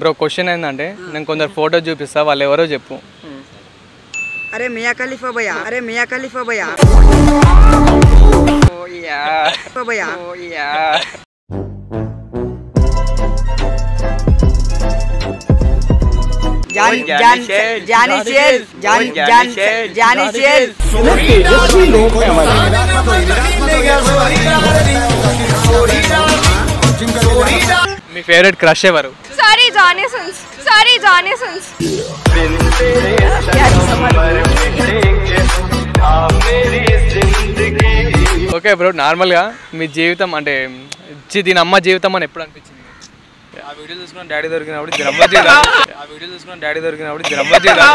Bro question ఏంటంటే నేను కొందరు ఫోటో చూపిస్తా వాళ్ళు ఎవరో చెప్పు. అరే మియా ఖలీఫా భయ్యా, అరే మియా ఖలీఫా భయ్యా. ఓ యా భయ్యా, ఓ యా. జానీ సేల్ మీ ఫేవరెట్ క్రష్ ఎవరు? Sorry Johnny Sins, sorry Johnny Sins. Okay bro, నార్మల్గా మీ జీవితం అంటే దీని అమ్మ జీవితం అని ఎప్పుడు అనిపించింది? ఆ వీడియో చూసుకున్న డాడీ దొరికినప్పుడు జరమ్మ జీవితం, ఆ వీడియో చూసుకున్న డాడీ దొరికినప్పుడు జరమ్మ జీవితం.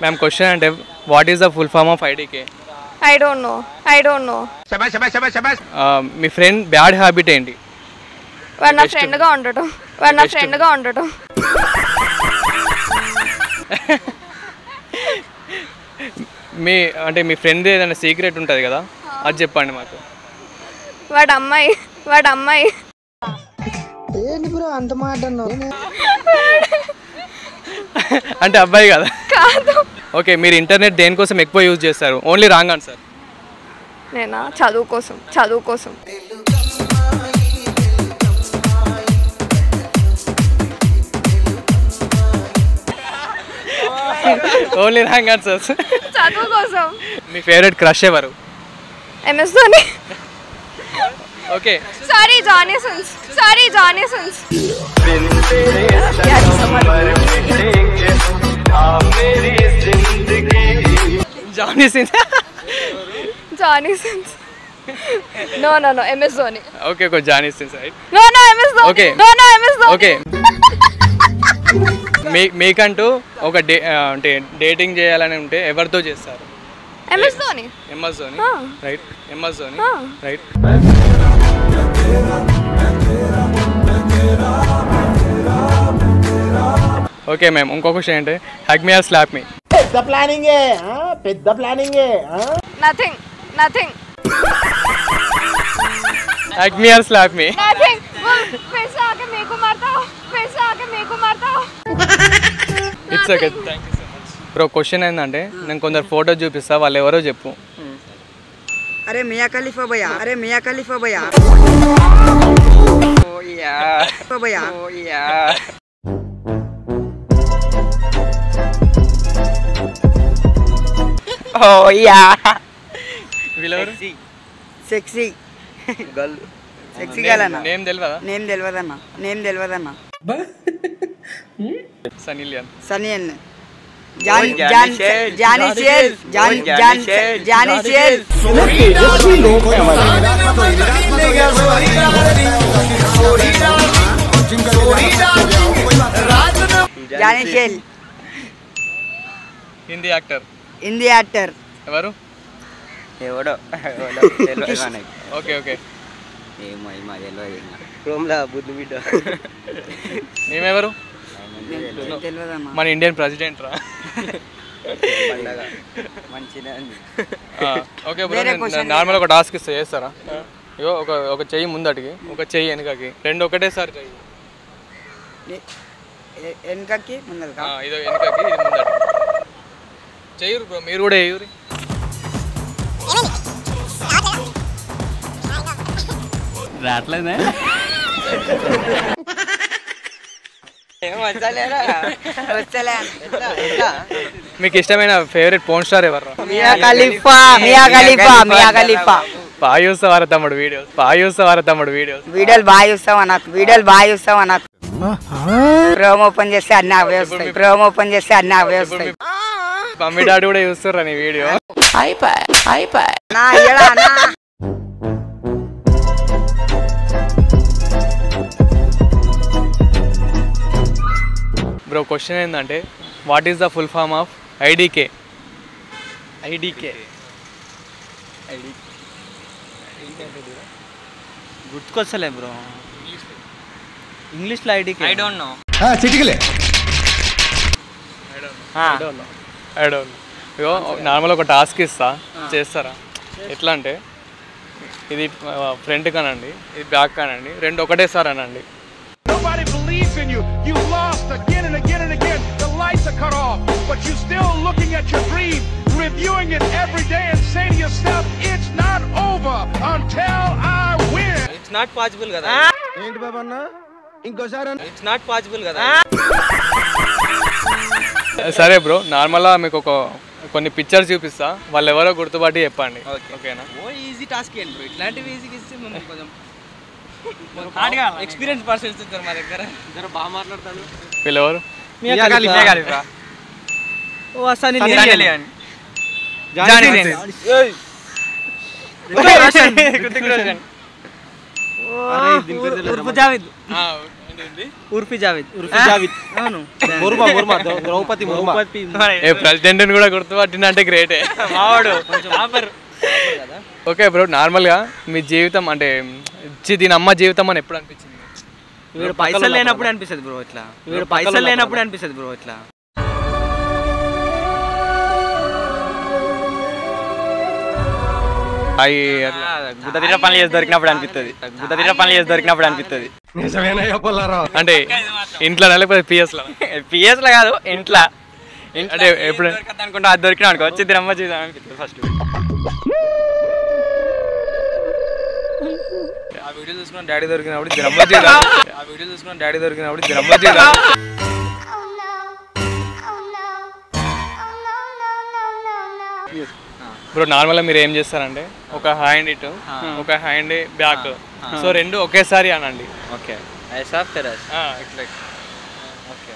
మ్యామ్ క్వశ్చన్ అంటే what is the full form of IDK? I don't know, I don't know. మీ ఫ్రెండ్ బ్యాడ్ హ్యాబిట్ ఏంటి? వాడు నా ఫ్రెండ్గా ఉండటం, వాడు నా ఫ్రెండ్గా ఉండటం. మీ అంటే మీ ఫ్రెండ్ ఏదైనా సీక్రెట్ ఉంటుంది కదా, అది చెప్పండి మాకు. వాడు అమ్మాయి, వాడు అమ్మాయి. అంటే అబ్బాయి కదా? కాదు. ఓకే, మీరు ఇంటర్నెట్ దేనికోసం ఎక్కువ యూజ్ చేస్తారు? Only wrong answer. నేనా? చదువు కోసం, చదువు కోసం. Only wrong answers. చదువు కోసం. మీ ఫేవరెట్ క్రష్ ఎవరు? MS Dhoni. Okay, sorry Johnny Sins, sorry Johnny Sins. Johnny Sins. Johnny Sins. No no no, MS Dhoni. Okay, okay, Johnny Sins right. No no, MS Dhoni. Okay, no no, MS Dhoni. Okay. మీకంటూ ఒక అంటే dating చేయాలని ఉంటే ఎవరితో చేస్తారు? MS Dhoni. MS Dhoni right, MS Dhoni right. Okay ma'am, ఇంకో question ఏంటి? Hug me or slap me? పెద్ద ప్లానింగ్, పెద్ద planning. Nothing, nothing, hug me or slap me? Nothing. फिर से आके मेरे को मारता हो, फिर से आके मेरे को मारता हो. It's okay, thank you so much. Bro question ఏంటంటే నేను కొందరు ఫోటో చూపిస్తా వాళ్ళు ఎవరో చెప్పు. అరే మియా ఖలీఫా భయ్యా, అరే మియా ఖలీఫా భయ్యా. ఓ యా భయ్యా, ఓ యా. Oh yeah. వీళ్ళెవరు? సెక్సీ గర్ల్, సెక్సీ గర్ల్ అన్న. నేమ్ తెలియదా? నేమ్ తెలియదన్న, నేమ్ తెలియదన్న. Sunny Leone. సనీ అన్న. జానీ సేల్, జానీ సేల్. జానీ సేల్ హిందీ యాక్టర్. హిందీ యాక్టర్ ఎవరు? ఎవడో ఓకే, ఓకే. ఏమో ఏమో తెలియదు. రోమ్లా బుద్ధి బిడ్డ. మేమెవరు? తెలియదన్న. మన ఇండియన్ ప్రెసిడెంట్ రా. మంచిగా ఓకే బ్రో, నార్మల్ ఒక టాస్క్ ఇస్తే చేస్తారా? ఇగో ఒక చెయ్యి ముందటికి, ఒక చెయ్యి వెనకకి, రెండు ఒకటేసారి చెయ్యి. వెనకకి ముందరకా? ఇదో వెనకకి, ఇది ముందటి. చెయ్యరు బ్రో, మీరు కూడా చెయ్యూరి. రావట్లేదే. మీకు ఇష్టమైన ఫేవరెట్ పోర్న్ స్టార్ ఎవరు? మియా ఖలీఫా, మియా ఖలీఫా, మియా ఖలీఫా. బాగా చూస్తావారా తమ్ముడు వీడియోస్? బాగా చూస్తావారా తమ్ముడు వీడియోస్? వీడియోలు బాగా చూస్తావా నాకు? వీడియోలు బాగా చూస్తావా నాకు? ప్రోమ్ ఓపెన్ చేస్తే అన్ని అవే వస్తాయి, ప్రోమ్ ఓపెన్ చేస్తే అన్ని అవే వస్తాయి. మమ్మీ డాడీ కూడా చూస్తారా నీ వీడియో? బ్రో క్వశ్చన్ ఏంటంటే what is the full form of IDK? IDK గుర్తుకొస్తలే బ్రో. ఇంగ్లీష్లో IDK. I don't know. I don't know. ఇగో నార్మల్ ఒక టాస్క్ ఇస్తా, చేస్తారా? ఎట్లా అంటే ఇది ఫ్రంట్ కానండి, ఇది బ్యాక్ కానండి, రెండు ఒకటేసారి అనండి. Nobody believes in you. You lost again and again and again. The lights are cut off, but you're still looking at your dream, reviewing it every day and saying to yourself, it's not over until I win. It's not possible కదా. ఏంటి బాబా అన్న ఇంకోసారి it's not possible కదా. సరే bro, నార్మల్గా మీకు కొన్ని pictures చూపిస్తా, వాళ్ళు ఎవరో గుర్తుపట్టి చెప్పండి. ఓకేనా? ఓ ఈజీ టాస్క్ ఏంటి బ్రో, ఇట్లాంటివి ఈజీగా ఇస్తే మనం కొంచెం ఎక్స్పీరియన్స్ పర్సన్స్ ఉంటారు మా దగ్గర. బాగా మాట్లాడతాడు. వీళ్ళెవరు? ఓ అసలు ఉర్ఫీ జావేద్. అవును, ద్రౌపది ప్రెసిడెంట్ కూడా గుర్తుపట్టినంటే గ్రేటే. ఓకే బ్రో, నార్మల్గా మీ జీవితం అంటే దీని అమ్మ జీవితం అని ఎప్పుడు అనిపించింది? వీడు పైసలు లేనప్పుడు అనిపిస్తుంది బ్రో ఇట్లా. వీడు పైసలు లేనప్పుడు అనిపిస్తుంది బ్రో ఇట్లా. గుద్దతిర పనులు చేసి దొరికినప్పుడు అనిపిస్తుంది. అంటే ఇంట్లో లేకపోతే పిఎస్లో? పిఎస్లో కాదు, ఇంట్లో. అంటే ఎప్పుడు అనుకుంటా అది దొరికినా అనుకో వచ్చి తిరమ్మ చేద్దాం అనిపిస్తుంది ఫస్ట్. ఆ వీడియో చూసుకున్న డాడీ దొరికినప్పుడు దిరమ్మ చేద్దాం. బ్రో, నార్మల్గా మీరు ఏం చేస్తారంటే ఒక హ్యాండ్ ఇటు, ఒక హ్యాండ్ బ్యాక్, సో రెండు ఒకేసారి అనండి. ఓకే, ఐసా ఫెరస్ ఇట్లా. Okay.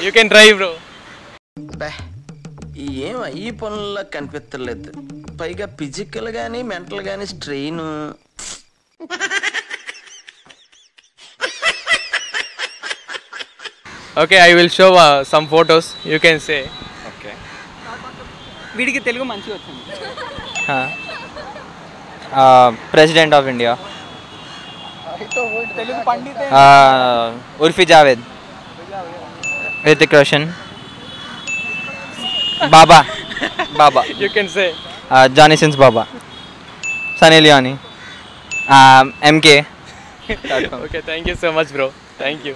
You can try bro. ఏం ఈ పనుల్లో కనిపించలేదు, పైగా ఫిజికల్ గానీ మెంటల్ గానీ strain. Okay, I will show some photos, you can say. Okay. వీడికి తెలుగు మంచిగా వచ్చింది. ప్రెసిడెంట్ ఆఫ్ ఇండియా తెలుగు పండితే ఉర్ఫీ జావేద్, రితిక్ రోషన్, బాబా you can say. Johnny Sins బాబా, సనీ లియోనీ, ఎంకే. Okay, thank you so much bro, thank you.